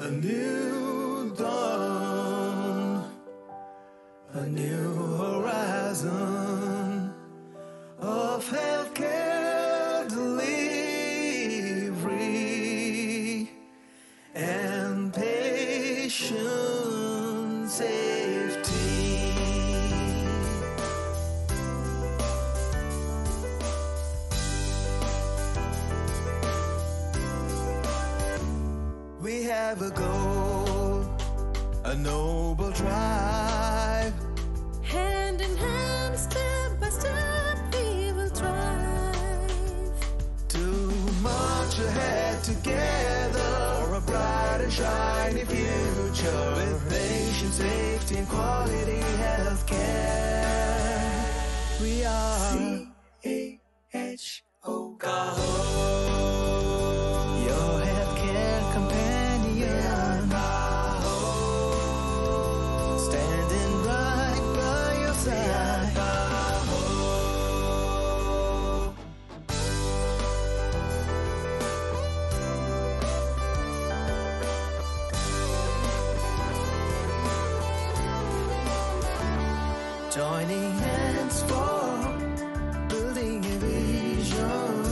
A new dawn, a new horizon of healthcare delivery and patient safety. We have a goal, a noble drive. Hand in hand, step by step, we will thrive. To march ahead together for a bright and shiny future with patient safety and quality healthcare. We are CAHO, your healthcare companion. Standing right by your side. Joining hands for building a vision,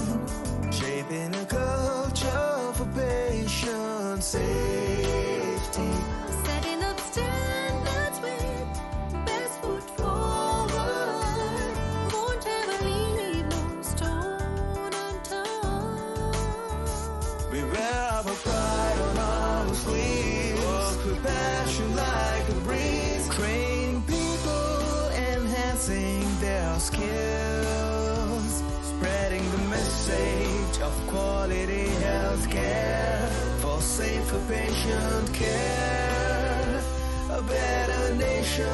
shaping a culture for patient safety. Setting up standards with best foot forward. Won't ever leave no stone unturned. We wear our pride on our sleeves, work with passion like a breeze, train people, enhancing their skills, spreading the message of quality healthcare for safer patient care, a better nation.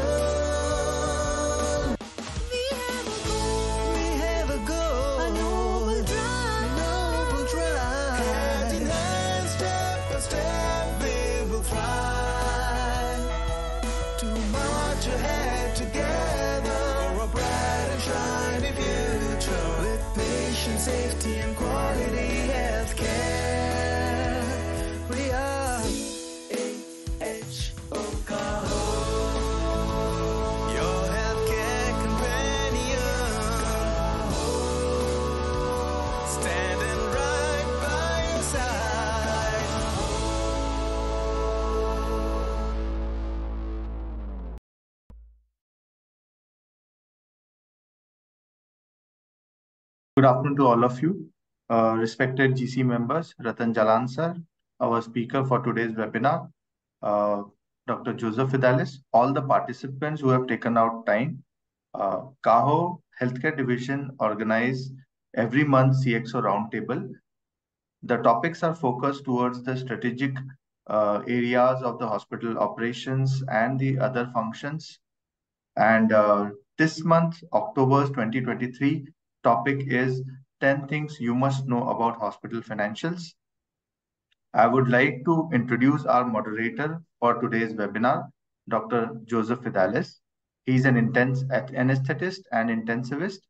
We have a goal, We have a goal, a noble drive. noble drive. Hand in hand, step by step, we will thrive. To march ahead together for a bright and shiny future with patient safety and quality healthcare. We are CAHO, your healthcare companion. Standing right by your side. Good afternoon to all of you. Respected GC members, Ratan Jalan sir, our speaker for today's webinar, Dr. Joseph Fidelis, all the participants who have taken out time. CAHO Healthcare Division organize every month CXO Roundtable. The topics are focused towards the strategic areas of the hospital operations and the other functions. And this month, October's 2023, topic is 10 things you must know about hospital financials. I would like to introduce our moderator for today's webinar, Dr. Joseph Fidelis. He's an anesthetist and intensivist,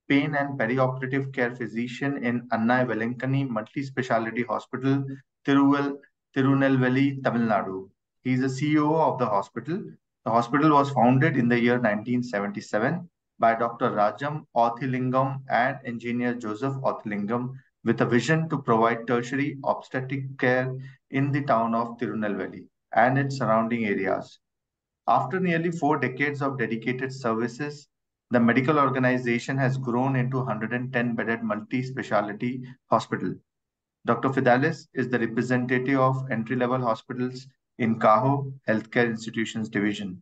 pain and perioperative care physician in Anna Velankani Multi-Speciality Hospital, Tirunelveli, Tamil Nadu. He's the CEO of the hospital. The hospital was founded in the year 1977 by Dr. Rajam Othilingam and engineer Joseph Othilingam with a vision to provide tertiary obstetric care in the town of Tirunelveli and its surrounding areas. After nearly 4 decades of dedicated services, the medical organization has grown into a 110-bedded multi-speciality hospital. Dr. Fidelis is the representative of entry-level hospitals in CAHO Healthcare Institutions Division.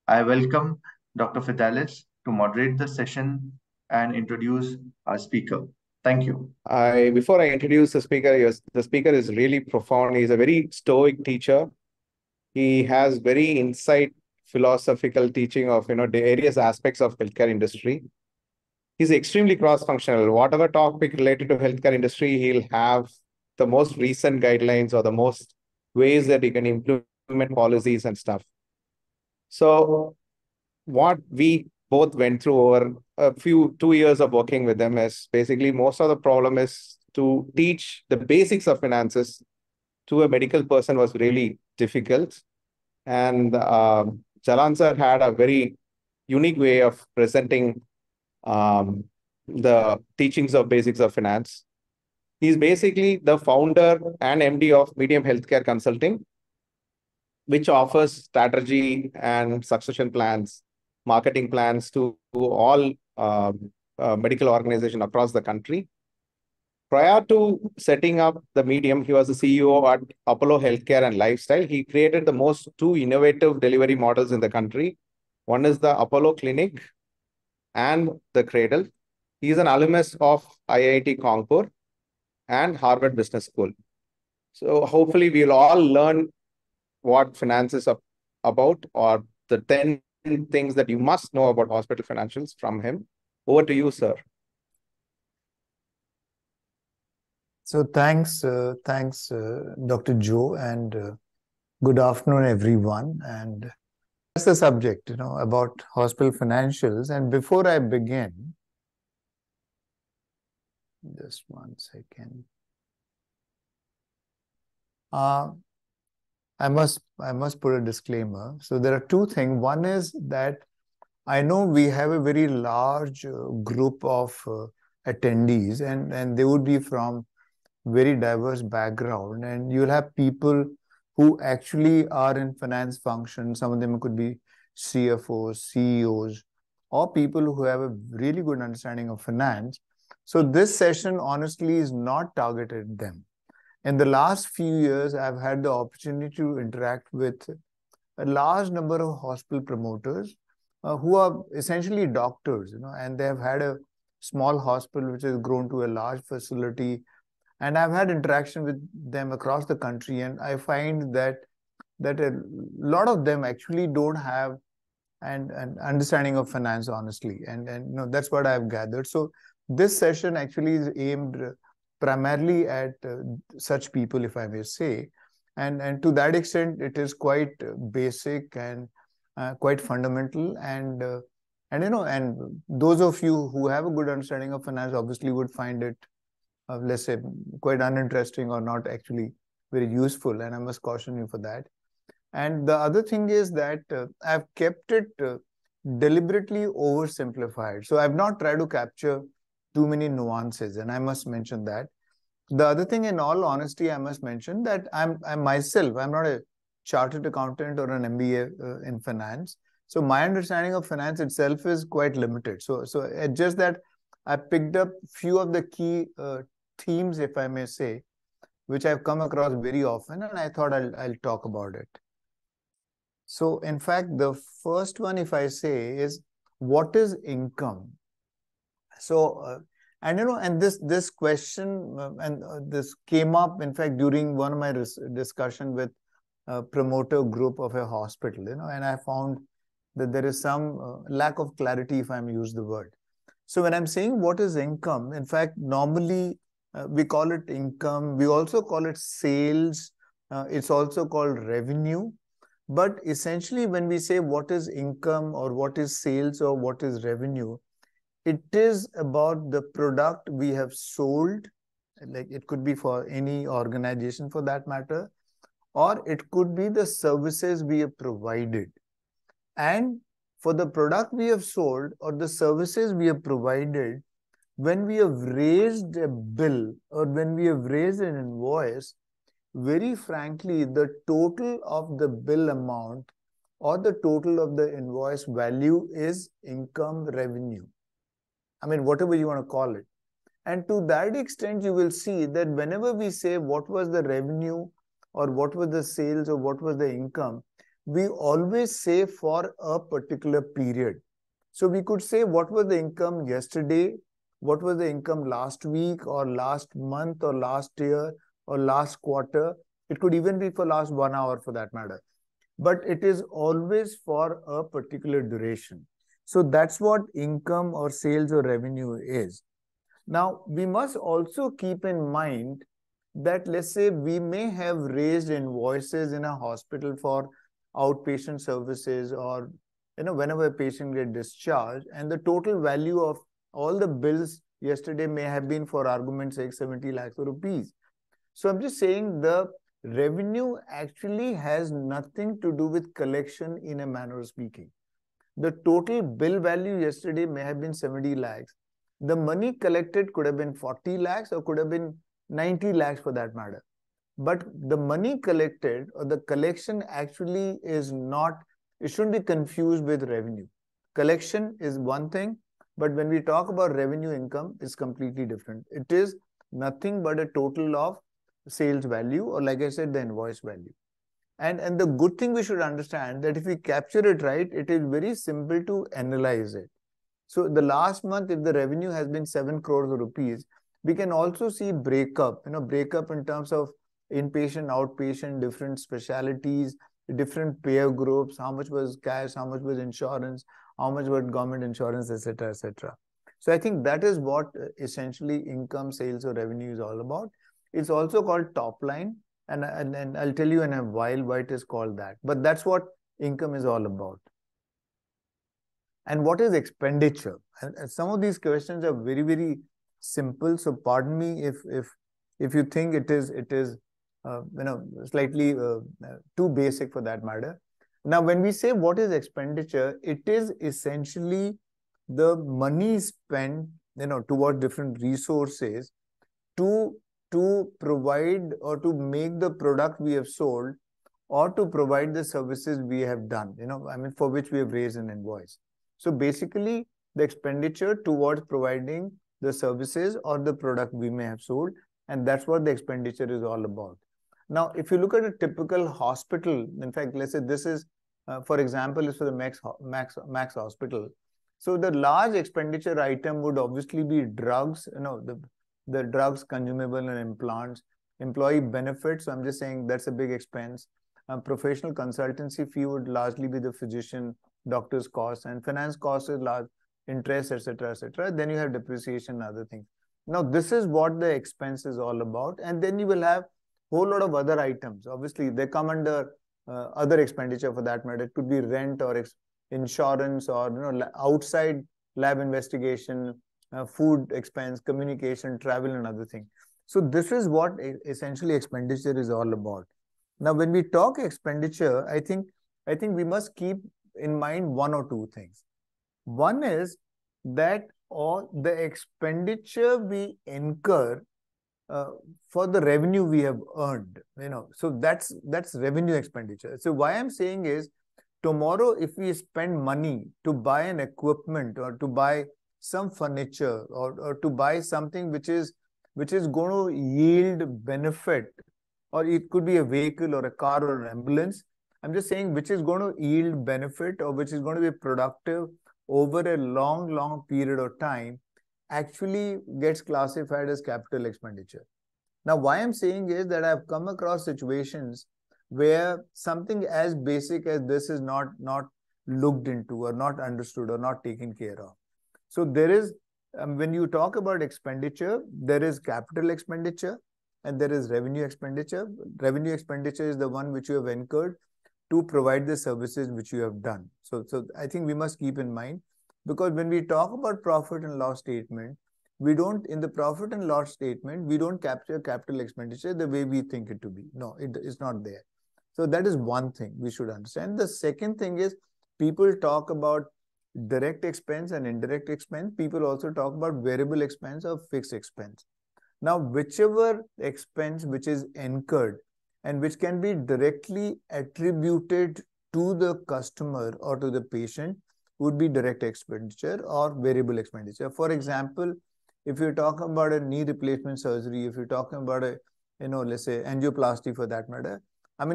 I welcome Dr. Fidelis to moderate the session and introduce our speaker. Thank you. Before I introduce the speaker, yes, the speaker is really profound. He's a very stoic teacher. He has very insight philosophical teaching of the various aspects of healthcare industry. He's extremely cross-functional. Whatever topic related to healthcare industry, he'll have the most recent guidelines or the most ways that he can implement policies and stuff. So what we both went through over 2 years of working with them is basically most of the problem is to teach the basics of finances to a medical person was really difficult. And Jalan sir had a very unique way of presenting the teachings of basics of finance. He's basically the founder and MD of Medium Healthcare Consulting, which offers strategy and succession plans, marketing plans to all medical organizations across the country. Prior to setting up the Medium, he was the CEO at Apollo Healthcare and Lifestyle. He created the most two innovative delivery models in the country. One is the Apollo Clinic and the Cradle. He is an alumnus of IIT Kanpur and Harvard Business School. So hopefully we'll all learn what finance is about, or the 10 things that you must know about hospital financials from him. Over to you, sir. So thanks, Dr. Joe, and good afternoon, everyone. And that's the subject, about hospital financials. And before I begin, just 1 second. I must put a disclaimer. So there are two things. One is that I know we have a very large group of attendees, and they would be from very diverse background, and you'll have people who actually are in finance functions. Some of them could be CFOs, CEOs, or people who have a really good understanding of finance. So this session honestly is not targeted at them. In the last few years, I've had the opportunity to interact with a large number of hospital promoters who are essentially doctors, and they have had a small hospital which has grown to a large facility. And I've had interaction with them across the country, and I find that a lot of them actually don't have an understanding of finance, honestly. And that's what I've gathered. So this session actually is aimed primarily at such people, if I may say. And to that extent, it is quite basic and quite fundamental. And those of you who have a good understanding of finance obviously would find it let's say, quite uninteresting or not actually very useful. And I must caution you for that. And the other thing is that I've kept it deliberately oversimplified. So I've not tried to capture too many nuances, and I must mention that. The other thing, in all honesty, I must mention that I'm not a chartered accountant or an MBA in finance. So my understanding of finance itself is quite limited. So it's just that I picked up few of the key themes, if I may say, which I've come across very often, and I thought I'll talk about it. So in fact, the first one, if I say, is what is income? So, and this question, this came up, in fact, during one of my discussion with a promoter group of a hospital, and I found that there is some lack of clarity, if I may use the word. So when I'm saying what is income, in fact, normally we call it income. We also call it sales. It's also called revenue. But essentially, when we say what is income or what is sales or what is revenue, it is about the product we have sold. Like it could be for any organization for that matter, or it could be the services we have provided. And for the product we have sold or the services we have provided, when we have raised a bill or when we have raised an invoice, very frankly, the total of the bill amount or the total of the invoice value is income revenue. I mean, whatever you want to call it. And to that extent, you will see that whenever we say what was the revenue or what was the sales or what was the income, we always say for a particular period. So we could say what was the income yesterday, what was the income last week or last month or last year or last quarter. It could even be for last 1 hour for that matter. But it is always for a particular duration. So that's what income or sales or revenue is. Now, we must also keep in mind that, let's say, we may have raised invoices in a hospital for outpatient services or, whenever a patient gets discharged, and the total value of all the bills yesterday may have been, for argument's sake, 70 lakhs of rupees. So I'm just saying the revenue actually has nothing to do with collection in a manner of speaking. The total bill value yesterday may have been 70 lakhs. The money collected could have been 40 lakhs or could have been 90 lakhs for that matter. But the money collected or the collection actually is not, it shouldn't be confused with revenue. Collection is one thing, but when we talk about revenue income, it's completely different. It is nothing but a total of sales value, or like I said, the invoice value. And the good thing we should understand that if we capture it right, it is very simple to analyze it. So the last month, if the revenue has been 7 crores rupees, we can also see breakup, breakup in terms of inpatient, outpatient, different specialities, different payer groups, how much was cash, how much was insurance, how much was government insurance, etc., etc. So I think that is what essentially income, sales, or revenue is all about. It's also called top line, and I'll tell you in a while why it is called that. But that's what income is all about. And what is expenditure? And some of these questions are very, very simple. So pardon me if you think it is slightly too basic for that matter. Now, when we say what is expenditure, it is essentially the money spent towards different resources to provide or to make the product we have sold, or to provide the services we have done, for which we have raised an invoice. So basically, the expenditure towards providing the services or the product we may have sold, and that's what the expenditure is all about. Now, if you look at a typical hospital, in fact, let's say this is, for example, is for the Max Hospital. So the large expenditure item would obviously be drugs, the drugs, consumable and implants, employee benefits. So I'm just saying that's a big expense. Professional consultancy fee would largely be the physician, doctor's costs, and finance costs is large, interest, etc., etc. Then you have depreciation and other things. Now, this is what the expense is all about. And then you will have a whole lot of other items. Obviously, they come under other expenditure for that matter. It could be rent or insurance or outside lab investigation, food expense, communication, travel, and other things. So this is what essentially expenditure is all about. Now, when we talk expenditure, I think we must keep in mind one or two things. One is that all the expenditure we incur for the revenue we have earned, so that's revenue expenditure. So why I'm saying is, tomorrow if we spend money to buy an equipment or to buy some furniture or to buy something which is going to yield benefit, or it could be a vehicle or a car or an ambulance, I'm just saying which is going to yield benefit or which is going to be productive over a long period of time, actually gets classified as capital expenditure. Now, why I'm saying is that I've come across situations where something as basic as this is not looked into or not understood or not taken care of. So there is, when you talk about expenditure, there is capital expenditure and there is revenue expenditure. Revenue expenditure is the one which you have incurred to provide the services which you have done. So I think we must keep in mind, because when we talk about profit and loss statement, in the profit and loss statement, we don't capture capital expenditure the way we think it to be. No, it's not there. So that is one thing we should understand. The second thing is, people talk about direct expense and indirect expense. People also talk about variable expense or fixed expense. Now, whichever expense which is incurred and which can be directly attributed to the customer or to the patient would be direct expenditure or variable expenditure. For example, if you're talking about a knee replacement surgery, if you're talking about a, let's say angioplasty for that matter,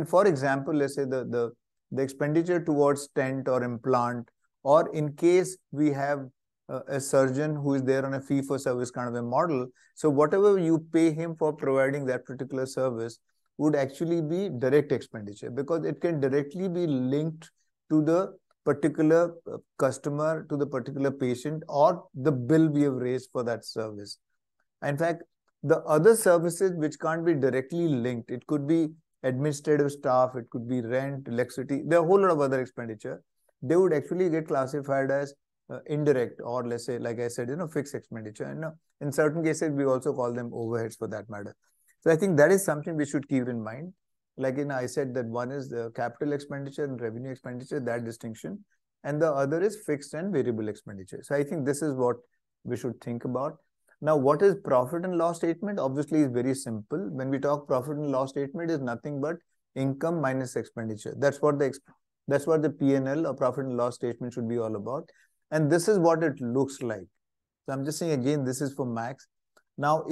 for example, let's say the expenditure towards stent or implant, or in case we have a surgeon who is there on a fee-for-service kind of a model, so whatever you pay him for providing that particular service would actually be direct expenditure, because it can directly be linked to the particular customer, to the particular patient, or the bill we have raised for that service. In fact, the other services which can't be directly linked, it could be administrative staff, it could be rent, electricity, there are a whole lot of other expenditure. They would actually get classified as indirect, or let's say, like I said, fixed expenditure. And in certain cases, we also call them overheads for that matter. So I think that is something we should keep in mind. Like I said that one is the capital expenditure and revenue expenditure, that distinction, and the other is fixed and variable expenditure. So I think this is what we should think about. Now, what is profit and loss statement? Obviously, is very simple. When we talk profit and loss statement, is nothing but income minus expenditure. That's what the P&L or profit and loss statement should be all about. And this is what it looks like. So I'm just saying again, this is for Max. Now,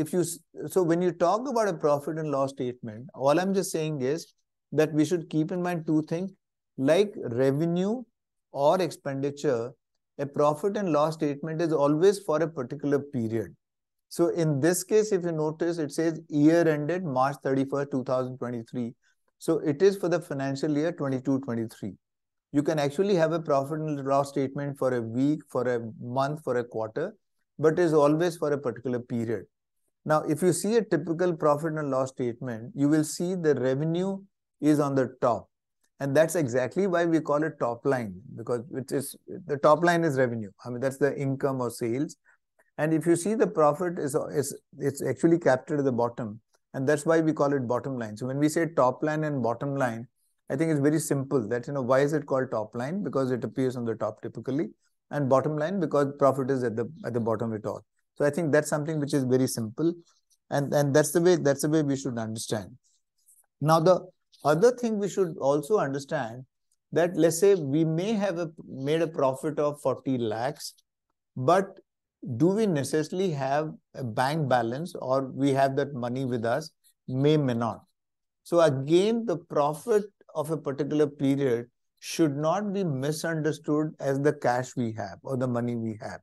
so when you talk about a profit and loss statement, all I'm just saying is that we should keep in mind two things, like revenue or expenditure. A profit and loss statement is always for a particular period. So in this case, if you notice, it says year ended March 31st, 2023. So it is for the financial year 22-23. You can actually have a profit and loss statement for a week, for a month, for a quarter, but is always for a particular period. Now, if you see a typical profit and loss statement, you will see the revenue is on the top. And that's exactly why we call it top line, because the top line is revenue. I mean, that's the income or sales. And if you see the profit it's actually captured at the bottom. And that's why we call it bottom line. So when we say top line and bottom line, I think it's very simple that, why is it called top line? Because it appears on the top typically, and bottom line because profit is at the bottom of it all. So I think that's something which is very simple, and that's the way we should understand. Now, the other thing we should also understand that, let's say we may have made a profit of 40 lakhs, but do we necessarily have a bank balance or we have that money with us? May not. So again, the profit of a particular period should not be misunderstood as the cash we have or the money we have.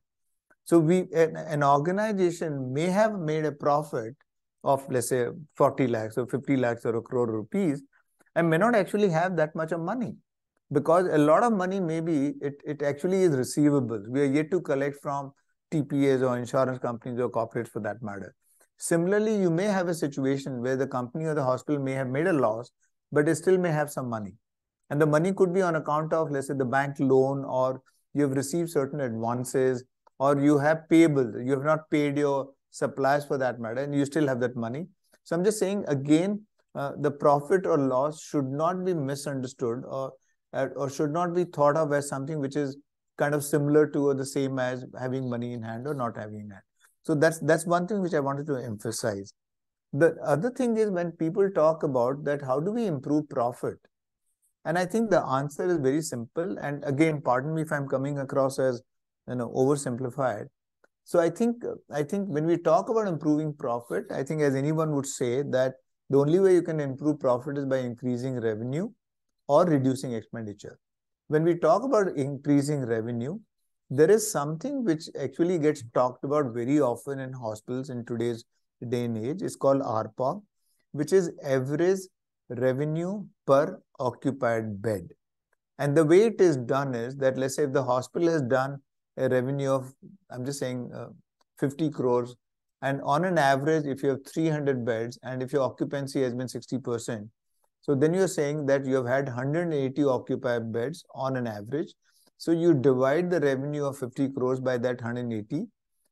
So an organization may have made a profit of, let's say, 40 lakhs or 50 lakhs or a crore rupees and may not actually have that much of money, because a lot of money maybe it actually is receivables. We are yet to collect from TPAs or insurance companies or corporates for that matter. Similarly, you may have a situation where the company or the hospital may have made a loss, but it still may have some money. And the money could be on account of, let's say, the bank loan, or you have received certain advances, or you have payables. You have not paid your suppliers for that matter, and you still have that money. So I'm just saying, again, the profit or loss should not be misunderstood or should not be thought of as something which is kind of similar to or the same as having money in hand or not having in hand. So that's one thing which I wanted to emphasize. The other thing is, when people talk about that, how do we improve profit? And I think the answer is very simple. And again, pardon me if I'm coming across as oversimplified. So I think when we talk about improving profit, I think as anyone would say that the only way you can improve profit is by increasing revenue or reducing expenditure. When we talk about increasing revenue, there is something which actually gets talked about very often in hospitals in today's day and age. It's called ARPOB, which is average revenue per occupied bed. And the way it is done is that, let's say if the hospital has done a revenue of, I'm just saying 50 crores, and on an average, if you have 300 beds and if your occupancy has been 60%, so then you're saying that you have had 180 occupied beds on an average. So you divide the revenue of 50 crores by that 180,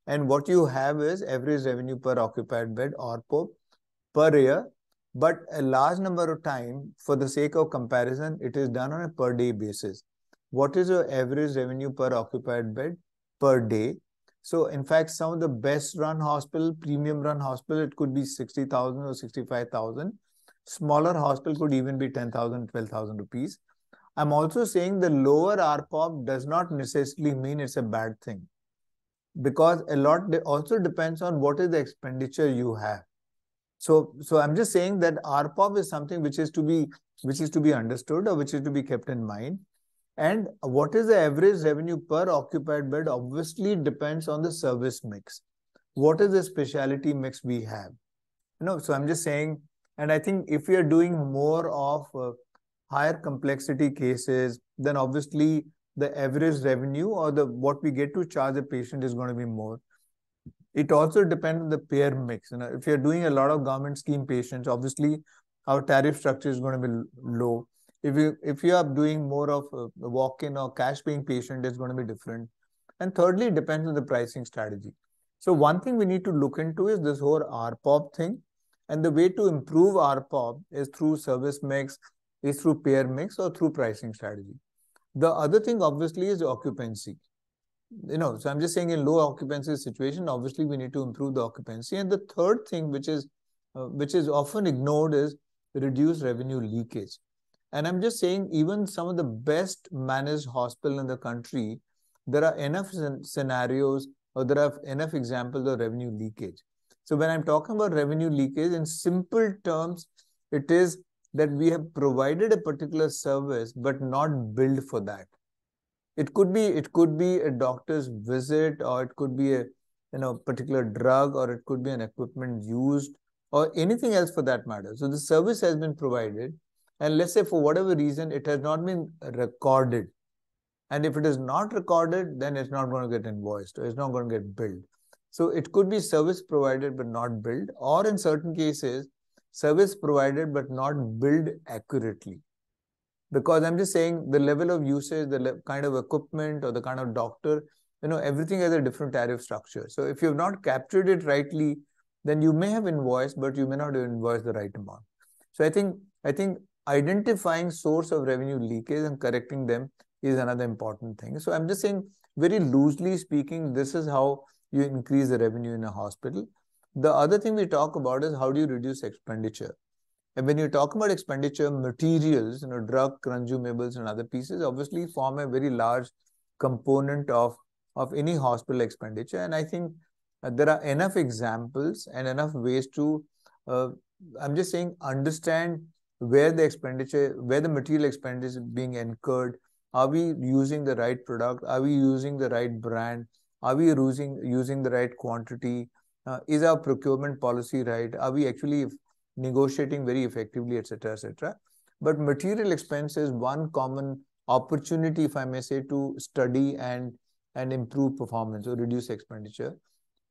and what you have is average revenue per occupied bed or per year. But a large number of time, for the sake of comparison, it is done on a per day basis. What is your average revenue per occupied bed per day? So in fact, some of the best run hospital, premium run hospital, it could be 60,000 or 65,000. Smaller hospital could even be 10,000, 12,000 rupees. I'm also saying the lower ARPOB does not necessarily mean it's a bad thing, because a lot also depends on what is the expenditure you have. So I'm just saying that ARPOB is something which is to be understood or which is to be kept in mind. And what is the average revenue per occupied bed obviously depends on the service mix. What is the specialty mix we have? So I'm just saying, and I think if we are doing more of higher complexity cases, then obviously the average revenue or what we get to charge a patient is going to be more. It also depends on the payer mix. If you're doing a lot of government scheme patients, obviously our tariff structure is going to be low. If you are doing more of a walk-in or cash-paying patient, it's going to be different. And thirdly, it depends on the pricing strategy. So one thing we need to look into is this whole ARPOB thing. And the way to improve RPOB is through service mix, is through payer mix, or through pricing strategy. The other thing obviously is occupancy. So I'm just saying in low occupancy situation, obviously we need to improve the occupancy. And the third thing, which is often ignored, is reduce revenue leakage. And I'm just saying, even some of the best managed hospitals in the country, there are enough scenarios, or there are enough examples of revenue leakage. So when I'm talking about revenue leakage, in simple terms, it is that we have provided a particular service but not billed for that. It could be a doctor's visit, or it could be a particular drug, or it could be an equipment used, or anything else for that matter. So the service has been provided, and let's say for whatever reason it has not been recorded. And if it is not recorded, then it's not going to get invoiced, or it's not going to get billed. So it could be service provided but not billed, or in certain cases, service provided but not billed accurately. Because I'm just saying the level of usage, the kind of equipment, or the kind of doctor, everything has a different tariff structure. So if you have not captured it rightly, then you may have invoiced, but you may not have invoiced the right amount. So I think identifying source of revenue leakage and correcting them is another important thing. So I'm just saying, very loosely speaking, this is how you increase the revenue in a hospital. The other thing we talk about is how do you reduce expenditure. And when you talk about expenditure, materials, drug consumables and other pieces obviously form a very large component of any hospital expenditure. And I think there are enough examples and enough ways to, I'm just saying, understand where the material expenditure is being incurred. Are we using the right product? Are we using the right brand? Are we using the right quantity? Is our procurement policy right? Are we actually negotiating very effectively, etc., etc.? But material expense is one common opportunity, if I may say, to study and improve performance or reduce expenditure.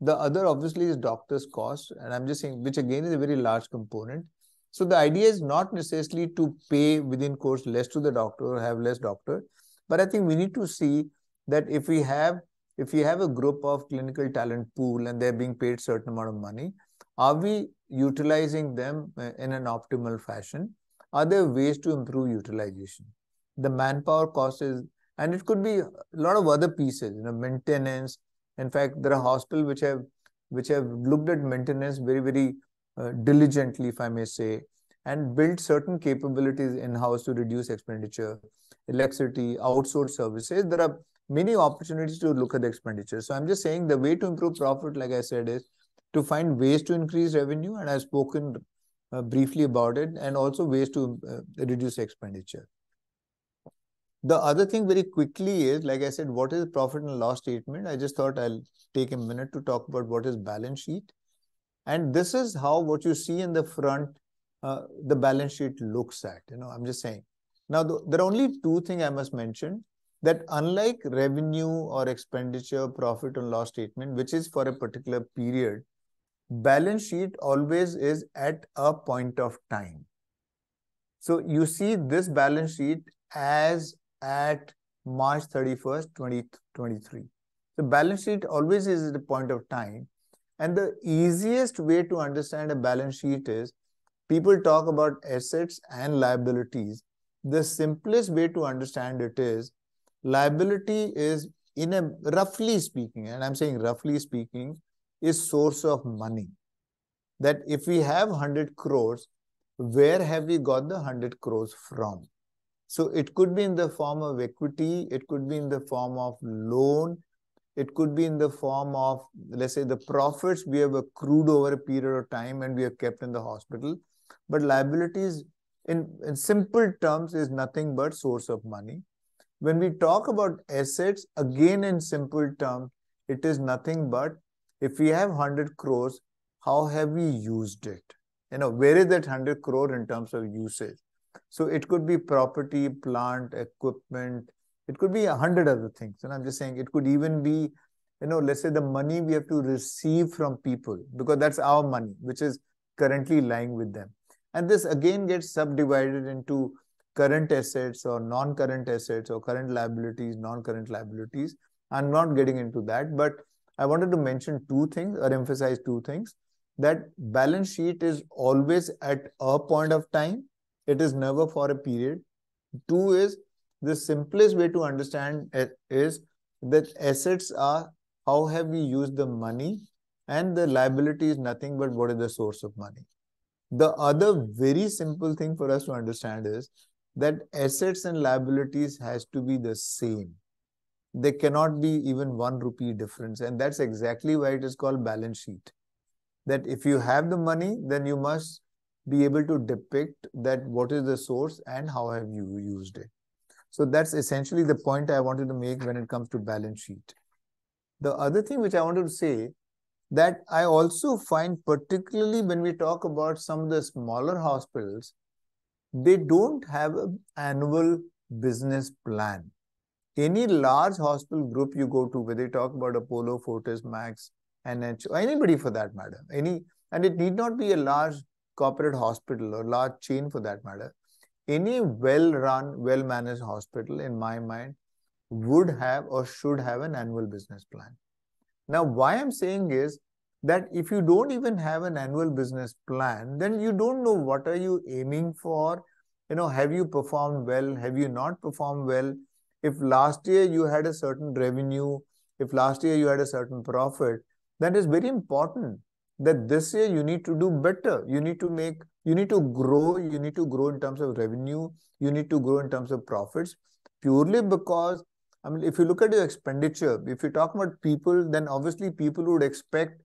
The other obviously is doctor's cost, and I'm just saying, which again is a very large component. So the idea is not necessarily to pay within course less to the doctor or have less doctor, but I think we need to see that if we have a group of clinical talent pool and they're being paid certain amount of money, are we utilizing them in an optimal fashion? Are there ways to improve utilization? The manpower cost is, and it could be a lot of other pieces, maintenance. In fact, there are hospitals which have looked at maintenance very, very diligently, if I may say, and built certain capabilities in-house to reduce expenditure, electricity, outsourced services. There are many opportunities to look at the expenditure. So I'm just saying the way to improve profit, like I said, is to find ways to increase revenue, and I've spoken briefly about it, and also ways to reduce expenditure. The other thing very quickly is, like I said, what is profit and loss statement? I just thought I'll take a minute to talk about what is balance sheet. And this is how what you see in the front, the balance sheet looks at. I'm just saying. Now, there are only two things I must mention, that unlike revenue or expenditure, profit and loss statement, which is for a particular period, balance sheet always is at a point of time. So you see this balance sheet as at March 31st, 2023. The balance sheet always is at a point of time. And the easiest way to understand a balance sheet is, people talk about assets and liabilities. The simplest way to understand it is, liability is, roughly speaking, and I'm saying roughly speaking, is source of money. That if we have 100 crores, where have we got the 100 crores from? So it could be in the form of equity, it could be in the form of loan, it could be in the form of, let's say, the profits we have accrued over a period of time and we have kept in the hospital. But liabilities, in simple terms, is nothing but source of money. When we talk about assets, again in simple terms, it is nothing but, if we have 100 crores, how have we used it? Where is that 100 crore in terms of usage? So it could be property, plant, equipment. It could be 100 other things. And I'm just saying, it could even be, let's say the money we have to receive from people, because that's our money, which is currently lying with them. And this again gets subdivided into current assets or non-current assets, or current liabilities, non-current liabilities. I'm not getting into that, but I wanted to mention two things or emphasize two things. that balance sheet is always at a point of time. It is never for a period. Two is, the simplest way to understand it is that assets are how have we used the money, and the liability is nothing but what is the source of money. The other very simple thing for us to understand is that assets and liabilities has to be the same. There cannot be even 1 rupee difference, and that's exactly why it is called balance sheet. That if you have the money, then you must be able to depict that what is the source and how have you used it. So that's essentially the point I wanted to make when it comes to balance sheet. The other thing which I wanted to say, that I also find, particularly when we talk about some of the smaller hospitals, they don't have an annual business plan. Any large hospital group you go to, whether you talk about Apollo, Fortis, Max, NH, or anybody for that matter, and it need not be a large corporate hospital or large chain for that matter, any well-run, well-managed hospital, in my mind, would have or should have an annual business plan. Now, why I'm saying is that if you don't even have an annual business plan, then you don't know what are you aiming for. Have you performed well? Have you not performed well? If last year you had a certain revenue, if last year you had a certain profit, then it's very important that this year you need to do better. You need to grow in terms of revenue, you need to grow in terms of profits, purely because, if you look at your expenditure, if you talk about people, then obviously people would expect,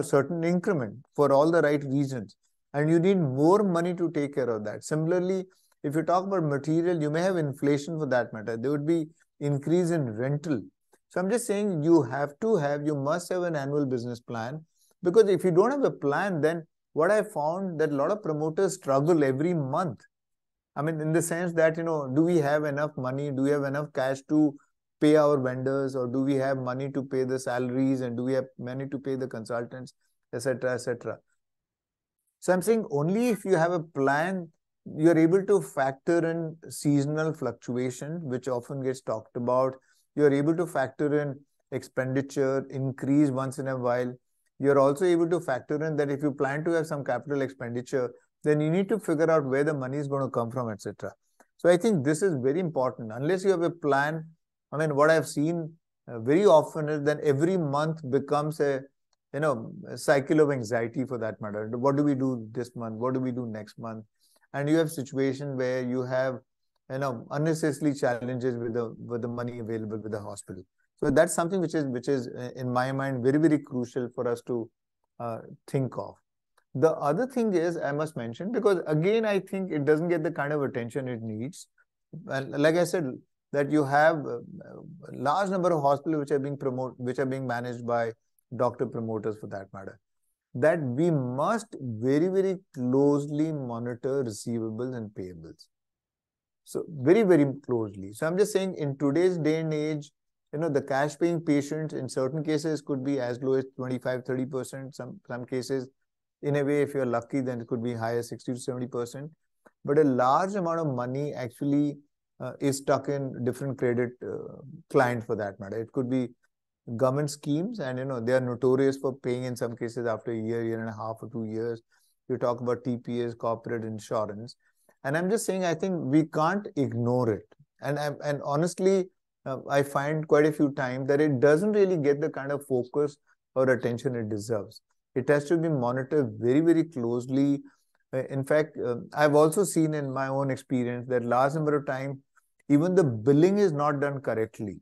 certain increment for all the right reasons, and you need more money to take care of that. Similarly, if you talk about material, you may have inflation for that matter. There would be increase in rental. So I'm just saying you must have an annual business plan, because if you don't have a plan, then what I found that a lot of promoters struggle every month. In the sense that, do we have enough money? Do we have enough cash to pay our vendors, or do we have money to pay the salaries, and do we have money to pay the consultants, etc., etc. So I'm saying only if you have a plan, you're able to factor in seasonal fluctuation, which often gets talked about. You're able to factor in expenditure increase once in a while. You're also able to factor in that if you plan to have some capital expenditure, then you need to figure out where the money is going to come from, etc. So I think this is very important. Unless you have a plan, what I've seen very often is that every month becomes a cycle of anxiety for that matter. What do we do this month? What do we do next month? And you have situation where you have unnecessary challenges with the money available with the hospital. So that's something which is in my mind very, very crucial for us to think of. The other thing is, I must mention, because again I think it doesn't get the kind of attention it needs. And like I said, that you have a large number of hospitals which are being managed by doctor promoters for that matter, that we must very, very closely monitor receivables and payables. So very, very closely. So I'm just saying, in today's day and age, the cash paying patients in certain cases could be as low as 25-30%. Some cases, in a way, if you're lucky, then it could be higher, 60 to 70%. But a large amount of money actually is stuck in different credit clients for that matter. It could be government schemes, and they are notorious for paying in some cases after a year and a half or 2 years. You talk about TPS, corporate insurance, and I'm just saying I think we can't ignore it. And honestly, I find quite a few times that it doesn't really get the kind of focus or attention it deserves. It has to be monitored very, very closely. In fact, I've also seen in my own experience that large number of times, even the billing is not done correctly.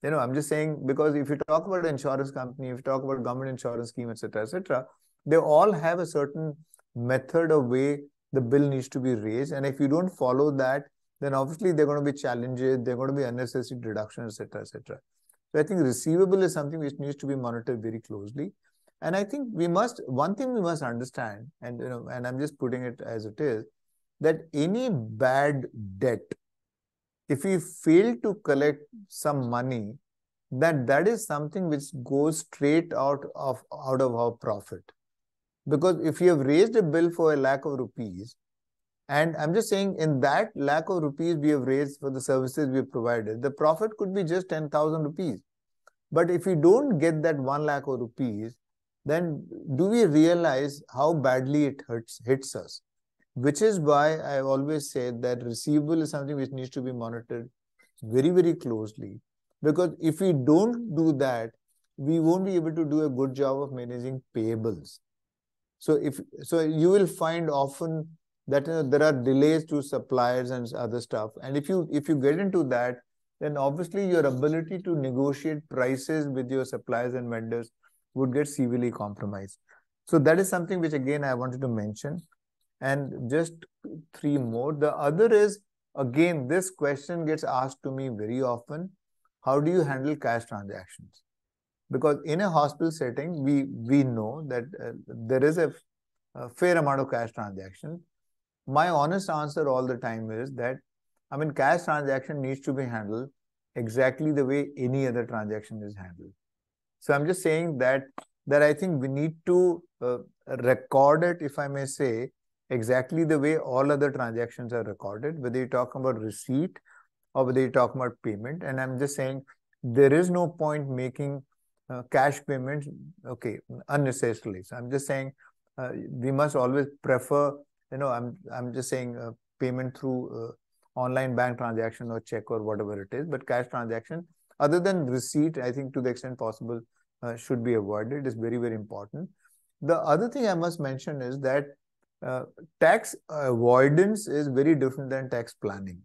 I'm just saying, because if you talk about insurance company, if you talk about government insurance scheme, etc., they all have a certain method or way the bill needs to be raised. And if you don't follow that, then obviously there are going to be challenges, there are going to be unnecessary deductions, etc., etc. So I think receivable is something which needs to be monitored very closely. And I think one thing we must understand, and and I'm just putting it as it is, that any bad debt, if we fail to collect some money, that is something which goes straight out of our profit. Because if you have raised a bill for 1 lakh of rupees, and I'm just saying, in that 1 lakh of rupees we have raised for the services we have provided, the profit could be just 10,000 rupees. But if you don't get that 1 lakh of rupees, then do we realize how badly it hits us? Which is why I always say that receivable is something which needs to be monitored very, very closely. Because if we don't do that, we won't be able to do a good job of managing payables. So you will find often that there are delays to suppliers and other stuff. And if you get into that, then obviously your ability to negotiate prices with your suppliers and vendors would get severely compromised. So that is something which again I wanted to mention. And just 3 more. The other is, again, this question gets asked to me very often. How do you handle cash transactions? Because in a hospital setting, we know that there is a fair amount of cash transaction. My honest answer all the time is that, I mean, cash transaction needs to be handled exactly the way any other transaction is handled. So I'm just saying that I think we need to record it, if I may say, exactly the way all other transactions are recorded, whether you're talking about receipt or whether you're talking about payment. And I'm just saying there is no point making cash payments, okay, unnecessarily. So I'm just saying we must always prefer, I'm just saying payment through online bank transaction or check or whatever it is, but cash transaction, other than receipt, I think to the extent possible should be avoided. Is very, very important. The other thing I must mention is that tax avoidance is very different than tax planning.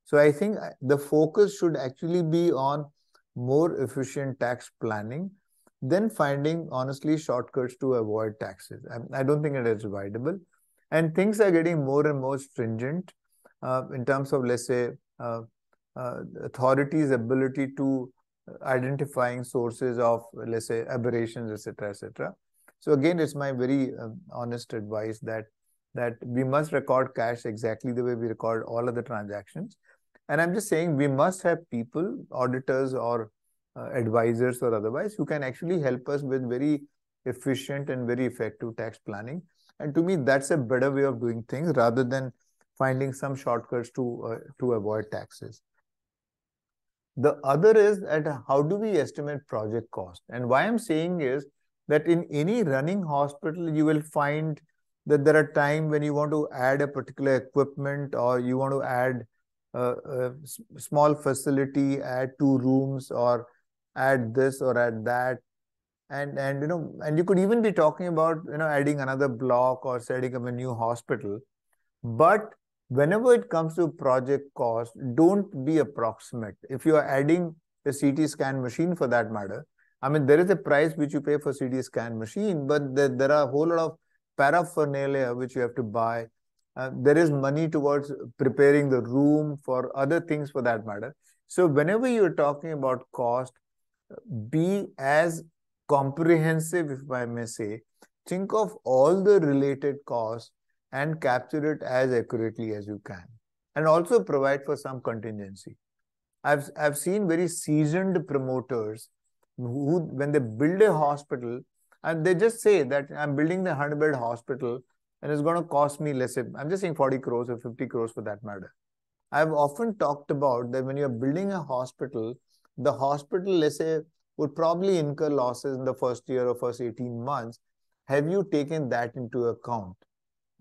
So I think the focus should actually be on more efficient tax planning than finding, honestly, shortcuts to avoid taxes. I don't think it is viable. And things are getting more and more stringent in terms of, let's say, authorities' ability to identifying sources of, let's say, aberrations, etc., etc. So again, it's my very honest advice that we must record cash exactly the way we record all other transactions. And I'm just saying we must have people, auditors or advisors or otherwise, who can actually help us with very efficient and very effective tax planning. And to me, that's a better way of doing things rather than finding some shortcuts to avoid taxes. The other is that how do we estimate project cost? And why I'm saying is that in any running hospital, you will find that there are times when you want to add a particular equipment or you want to add a small facility, add 2 rooms or add this or add that. And you could even be talking about, adding another block or setting up a new hospital. But whenever it comes to project cost, don't be approximate. If you are adding a CT scan machine for that matter, I mean, there is a price which you pay for CT scan machine, but there are a whole lot of paraphernalia which you have to buy. There is money towards preparing the room for other things for that matter. So whenever you're talking about cost, be as comprehensive, if I may say. Think of all the related costs and capture it as accurately as you can. And also provide for some contingency. I've seen very seasoned promoters who, when they build a hospital, and they just say that I'm building the 100-bed hospital and it's going to cost me, let's say, I'm just saying 40 crores or 50 crores for that matter. I've often talked about that when you're building a hospital, the hospital, let's say, would probably incur losses in the first year or first 18 months. Have you taken that into account?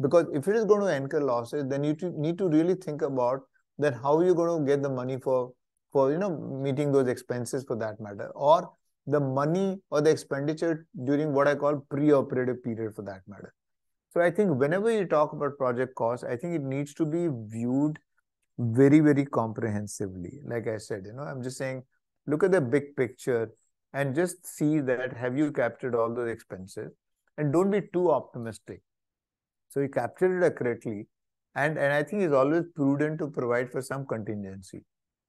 Because if it is going to incur losses, then you need to really think about that how you're going to get the money for meeting those expenses for that matter, or the money or the expenditure during what I call pre-operative period for that matter. So I think whenever you talk about project costs, I think it needs to be viewed very, very comprehensively. Like I said, I'm just saying, look at the big picture and just see that have you captured all those expenses, and don't be too optimistic. So you captured it accurately, and I think it's always prudent to provide for some contingency.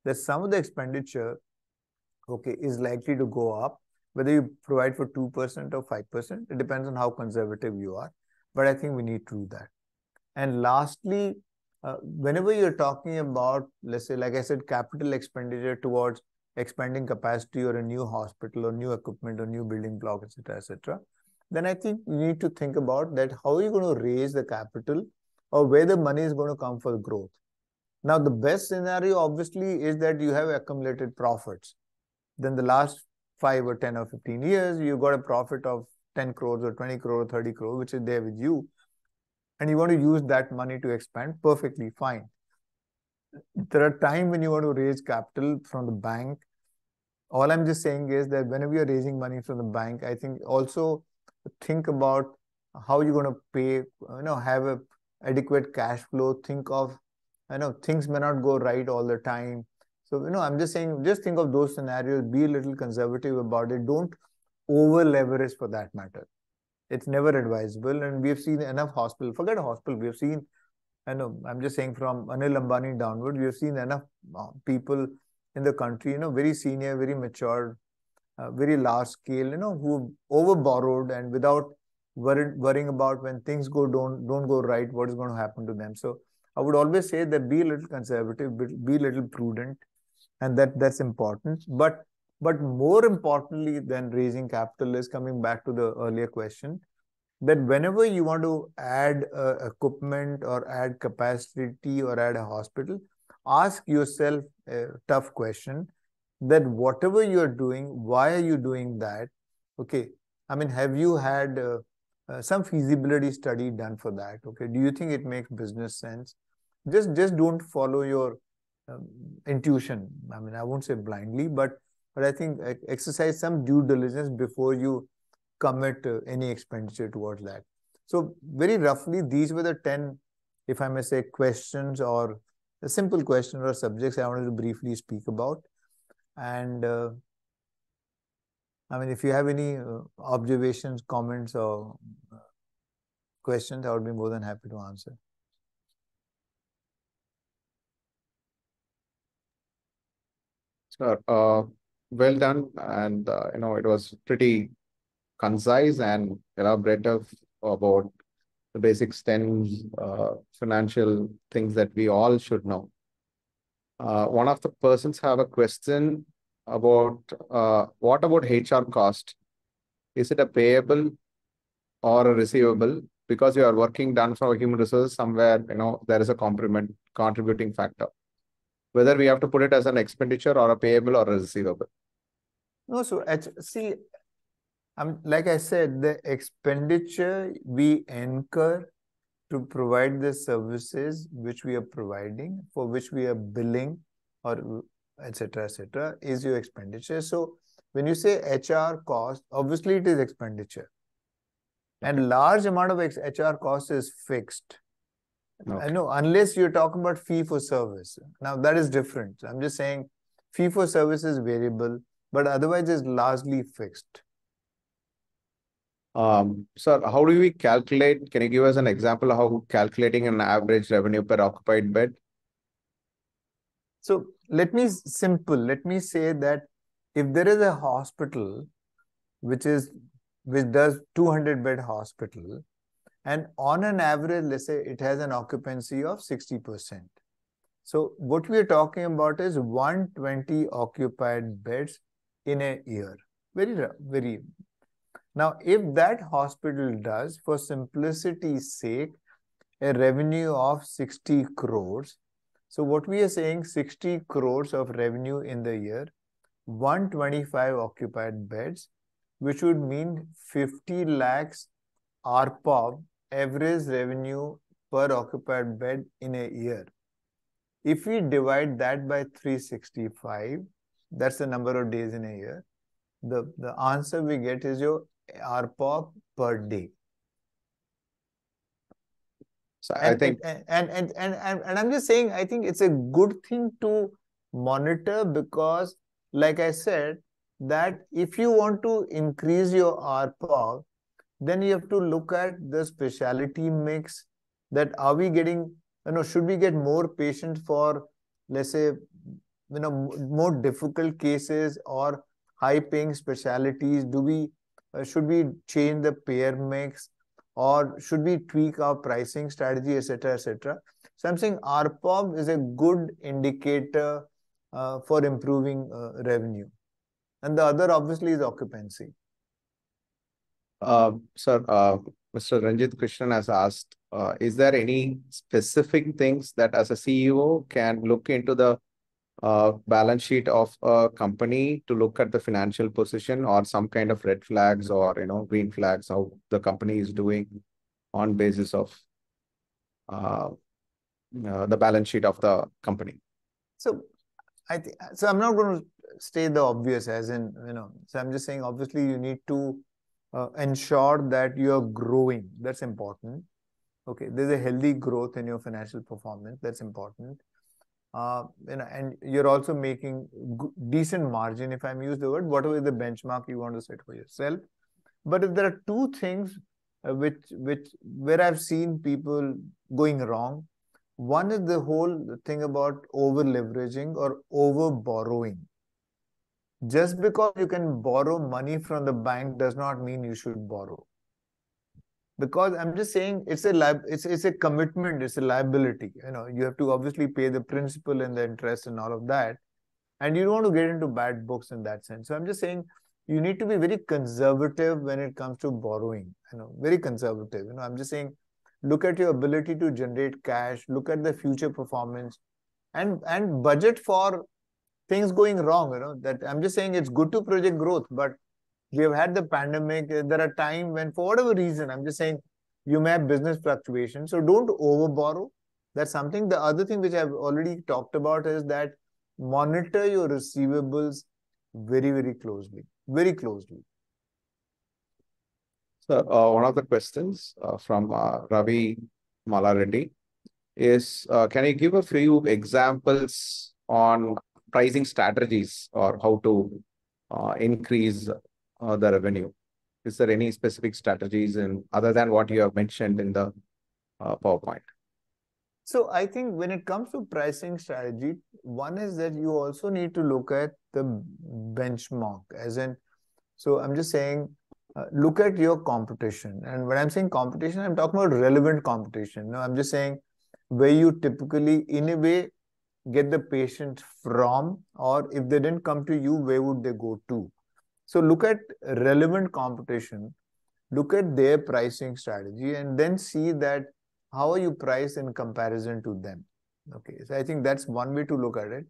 That some of the expenditure, okay, is likely to go up, whether you provide for 2% or 5%, it depends on how conservative you are. But I think we need to do that. And lastly, whenever you're talking about, let's say, like I said, capital expenditure towards expanding capacity or a new hospital or new equipment or new building block, etc., etc., then I think you need to think about that how are you going to raise the capital or where the money is going to come for growth. Now, the best scenario obviously is that you have accumulated profits. Then the last 5 or 10 or 15 years, you got a profit of 10 crores or 20 crore or 30 crore, which is there with you, and you want to use that money to expand, perfectly fine. There are times when you want to raise capital from the bank. All I'm just saying is that whenever you're raising money from the bank, I think also think about how you're going to pay, have a adequate cash flow. Think of, things may not go right all the time. So, I'm just saying, just think of those scenarios, be a little conservative about it. Don't over leverage for that matter. It's never advisable. And we've seen enough hospital, forget a hospital, we've seen, I'm just saying from Anil Ambani downward, we've seen enough people in the country, very senior, very mature, very large scale, who over borrowed and without worrying about when things don't go right, what is going to happen to them. So I would always say that be a little conservative, be a little prudent, and that's important. But more importantly than raising capital is coming back to the earlier question, that whenever you want to add equipment or add capacity or add a hospital, ask yourself a tough question, that whatever you're doing, why are you doing that? Okay, I mean, have you had some feasibility study done for that? Okay, do you think it makes business sense? Just don't follow your intuition. I mean, I won't say blindly, but I think exercise some due diligence before you commit any expenditure towards that. So very roughly, these were the 10, if I may say, questions or a simple question or subjects I wanted to briefly speak about. And I mean, if you have any observations, comments, or questions, I would be more than happy to answer. Sir, well done. And, it was pretty concise and elaborative about the basic 10 financial things that we all should know. One of the persons have a question about what about HR cost? Is it a payable or a receivable? Because you are working done for human resources, somewhere, there is a contributing factor. Whether we have to put it as an expenditure or a payable or a receivable. No, so see, like I said, the expenditure we incur to provide the services which we are providing, for which we are billing, or etc., is your expenditure. So when you say HR cost, obviously it is expenditure. Okay. And large amount of HR cost is fixed. Okay. I know, unless you're talking about fee for service. Now that is different. I'm just saying fee for service is variable, but otherwise it's largely fixed. Sir, how do we calculate? Can you give us an example of how calculating an average revenue per occupied bed? So let me say that if there is a hospital which does 200-bed hospital, and on an average, let's say it has an occupancy of 60%. So what we are talking about is 120 occupied beds in a year. Very. Now, if that hospital does, for simplicity's sake, a revenue of 60 crores, so what we are saying, 60 crores of revenue in the year, 125 occupied beds, which would mean 50 lakhs ARPOB, average revenue per occupied bed in a year. If we divide that by 365, that's the number of days in a year, the answer we get is your ARPOB per day. So I think, and I'm just saying, I think it's a good thing to monitor, because like I said, that if you want to increase your ARPOB, then you have to look at the specialty mix, that are we getting, should we get more patients for, let's say, more difficult cases or high paying specialties? Should we change the payer mix, or should we tweak our pricing strategy, etc., etc.? So I'm saying ARPOB is a good indicator for improving revenue. And the other obviously is occupancy. Sir, Mr. Ranjit Krishnan has asked, is there any specific things that as a CEO can look into the balance sheet of a company to look at the financial position or some kind of red flags or green flags, how the company is doing on basis of the balance sheet of the company? So so I'm not going to state the obvious as in, so I'm just saying, obviously you need to ensure that you're growing. That's important. Okay. There's a healthy growth in your financial performance. That's important. And you're also making decent margin, if I'm using the word, whatever is the benchmark you want to set for yourself. But if there are two things where I've seen people going wrong, one is the whole thing about over leveraging or over borrowing. Just because you can borrow money from the bank does not mean you should borrow. Because I'm just saying it's a commitment, it's a liability. You have to obviously pay the principal and the interest and all of that. And you don't want to get into bad books in that sense. So I'm just saying you need to be very conservative when it comes to borrowing, very conservative. I'm just saying, look at your ability to generate cash, look at the future performance, and budget for things going wrong. That I'm just saying it's good to project growth, but we have had the pandemic. There are times when, for whatever reason, I'm just saying, you may have business fluctuations. So don't over borrow. That's something. The other thing which I've already talked about is that monitor your receivables very, very closely. Very closely. So one of the questions from Ravi Malareddy is, can you give a few examples on pricing strategies or how to increase the revenue? Is there any specific strategies other than what you have mentioned in the PowerPoint? So I think when it comes to pricing strategy, one is that you also need to look at the benchmark, as in, so I'm just saying, look at your competition. And when I'm saying competition, I'm talking about relevant competition. I'm just saying where you typically, in a way, get the patient from, or if they didn't come to you, where would they go to? So look at relevant competition, look at their pricing strategy, and then see that how are you priced in comparison to them. Okay, so I think that's one way to look at it.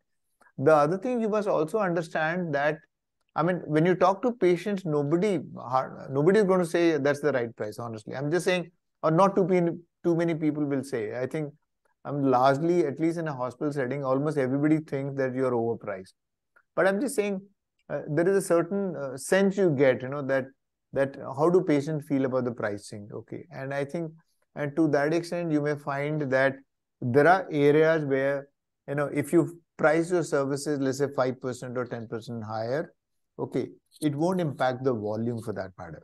The other thing, you must also understand that, when you talk to patients, nobody is going to say that's the right price, honestly. I'm just saying, or not too many people will say. I think largely, at least in a hospital setting, almost everybody thinks that you're overpriced. But I'm just saying, there is a certain sense you get, that how do patients feel about the pricing? Okay, and I think, and to that extent, you may find that there are areas where, if you price your services, let's say 5% or 10% higher, okay, it won't impact the volume for that matter.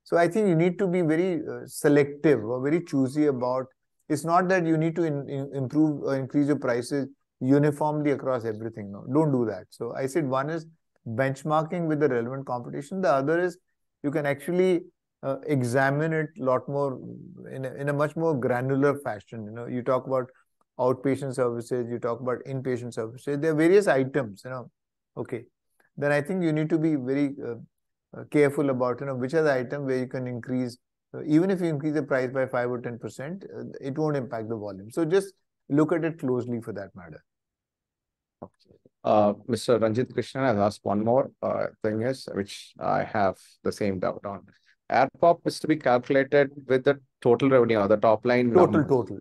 So I think you need to be very selective or very choosy about. It's not that you need to improve or increase your prices uniformly across everything. No, don't do that. So I said one is benchmarking with the relevant competition. The other is you can actually examine it a lot more in a much more granular fashion. You talk about outpatient services, you talk about inpatient services. There are various items. Okay. Then I think you need to be very careful about which are the items where you can increase. Even if you increase the price by 5 or 10%, it won't impact the volume. So just look at it closely for that matter. Mr. Ranjit Krishnan has asked one more thing which I have the same doubt on. ARPOB is to be calculated with the total revenue or the top line number. Total.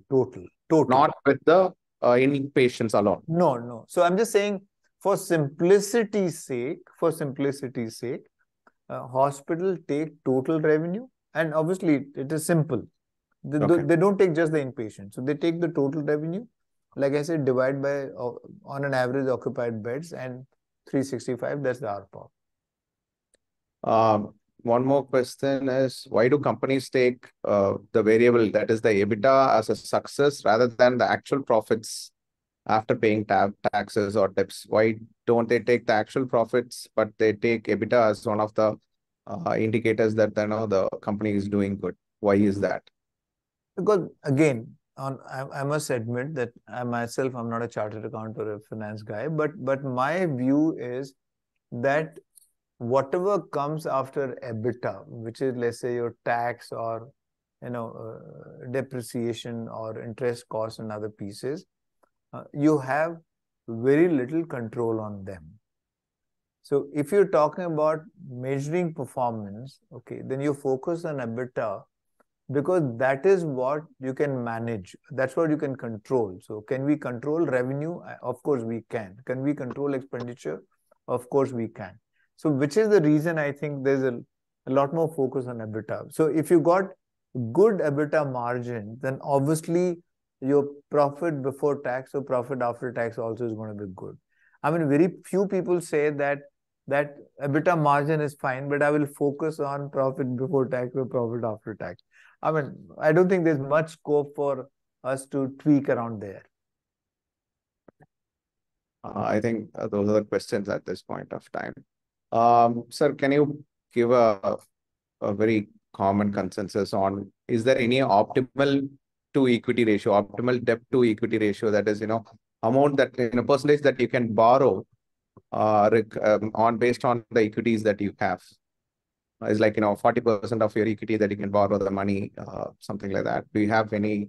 Not with the inpatients alone. No. So I'm just saying, for simplicity's sake, hospital take total revenue, and obviously it is simple. They don't take just the inpatient. So they take the total revenue, like I said, divide by, on an average, occupied beds, and 365, that's the ARPOB. One more question is, why do companies take the variable, that is the EBITDA, as a success rather than the actual profits after paying taxes or tips? Why don't they take the actual profits, but they take EBITDA as one of the indicators that the company is doing good? Why is that? Because again, I must admit that I'm not a chartered accountant or a finance guy, but my view is that whatever comes after EBITDA, which is, let's say, your tax or depreciation or interest costs and other pieces, you have very little control on them. So if you're talking about measuring performance, okay, then you focus on EBITDA because that is what you can manage. That's what you can control. So can we control revenue? Of course we can. Can we control expenditure? Of course we can. So which is the reason I think there's a lot more focus on EBITDA. So if you got good EBITDA margin, then obviously your profit before tax or profit after tax also is going to be good. I mean, very few people say that EBITDA margin is fine, but I will focus on profit before tax or profit after tax. I mean, I don't think there's much scope for us to tweak around there. I think those are the questions at this point of time. Sir, can you give a very common consensus on, is there any optimal to equity ratio, optimal debt to equity ratio, that is, amount that, percentage that you can borrow on based on the equities that you have? Is like, 40% of your equity that you can borrow the money, something like that. Do you have any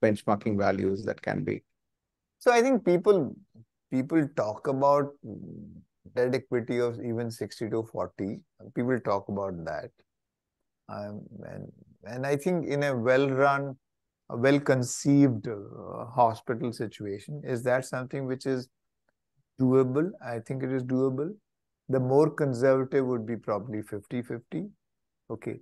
benchmarking values that can be? So I think people talk about debt equity of even 60 to 40. People talk about that. And I think in a well-run, well-conceived hospital situation, is that something which is doable? I think it is doable. The more conservative would be probably 50-50. Okay.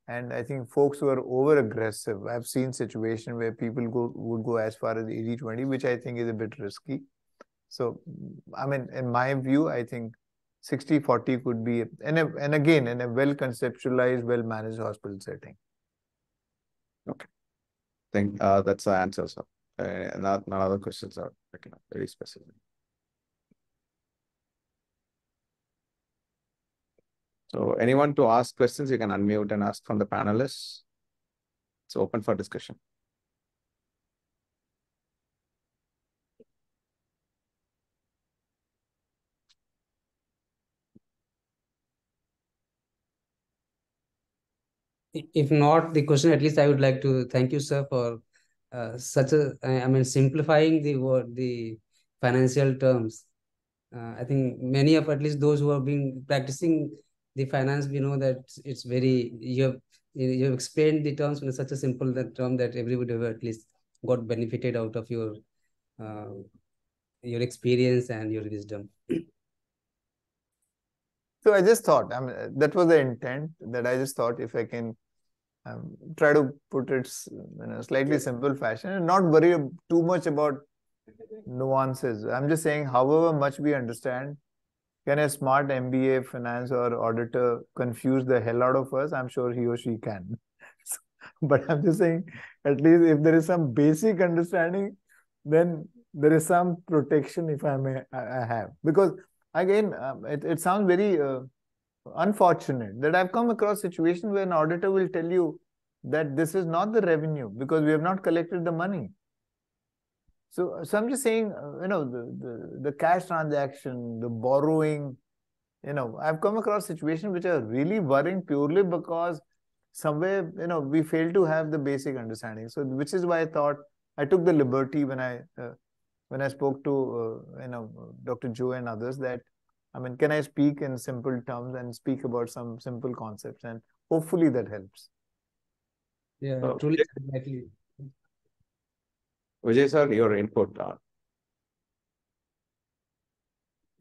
And I think folks who are over-aggressive, I've seen situations where people would go as far as 80-20, which I think is a bit risky. So, I mean, in my view, I think 60-40 could be, and again, in a well-conceptualized, well-managed hospital setting. Okay. I think that's the answer, sir. None other questions are very specific. So anyone to ask questions, you can unmute and ask from the panelists. It's open for discussion. If not the question, at least I would like to thank you, sir, for such a, simplifying the financial terms. I think many of, at least those who have been practicing the finance, we know that it's very, you have explained the terms in such a simple term that everybody have at least got benefited out of your experience and your wisdom. So I just thought, that was the intent, that I just thought if I can try to put it in a slightly simple fashion and not worry too much about nuances. I'm just saying, however much we understand, can a smart MBA, finance or auditor confuse the hell out of us? I'm sure he or she can. But I'm just saying, at least if there is some basic understanding, then there is some protection, if I may have. Because again, it sounds very unfortunate that I've come across situations where an auditor will tell you that this is not the revenue because we have not collected the money. So I'm just saying, the cash transaction, the borrowing, I've come across situations which are really worrying purely because somewhere, we fail to have the basic understanding. So which is why I thought I took the liberty when I spoke to, Dr. Joe and others that, can I speak in simple terms and speak about some simple concepts, and hopefully that helps. Yeah, So, truly, exactly. Vijay sir, your input.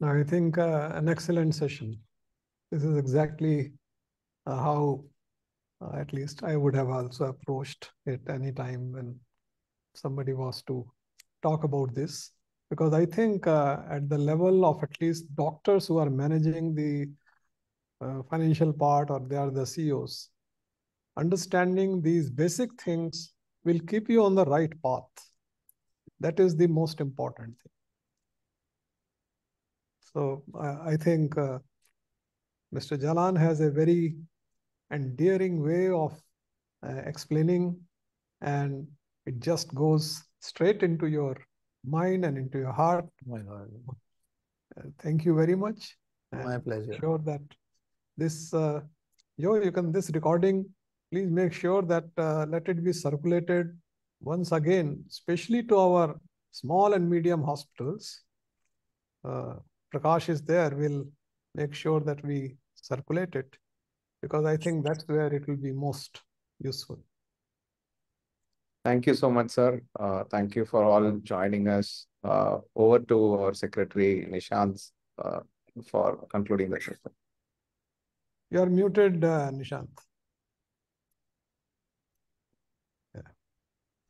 I think an excellent session. This is exactly how at least I would have also approached it any time when somebody was to talk about this. Because I think at the level of at least doctors who are managing the financial part, or they are the CEOs, understanding these basic things will keep you on the right path. That is the most important thing. So I think Mr. Jalan has a very endearing way of explaining, and it just goes straight into your mind and into your heart. Oh my God. Thank you very much. My pleasure. Sure that this, this recording, please make sure that let it be circulated once again, especially to our small and medium hospitals, Prakash is there, we'll make sure that we circulate it, because I think that's where it will be most useful. Thank you so much, sir. Thank you for all joining us. Over to our secretary, Nishant, for concluding the session. You are muted, Nishant.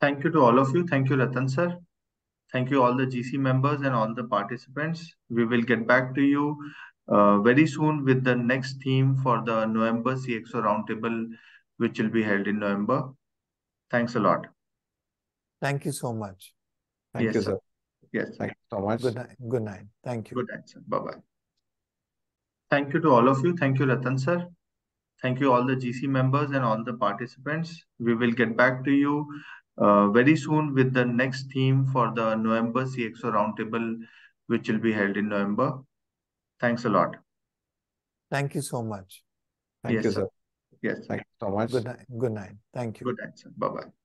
Thank you to all of you. Thank you, Ratan sir. Thank you all the GC members and all the participants. We will get back to you very soon with the next theme for the November CXO Roundtable, which will be held in November. Thanks a lot. Thank you so much. Thank Yes, you, sir. sir. Yes. Thank you so much. Good night. Good night. Thank you. Good night, sir. Bye-bye. Thank you to all of you. Thank you, Ratan sir. Thank you all the GC members and all the participants. We will get back to you very soon with the next theme for the November CXO Roundtable, which will be held in November. Thanks a lot. Thank you so much. Thank Yes, you, sir. sir. Yes, sir. Thank you so much. Good night. Good night. Thank you. Good night, sir. Bye-bye.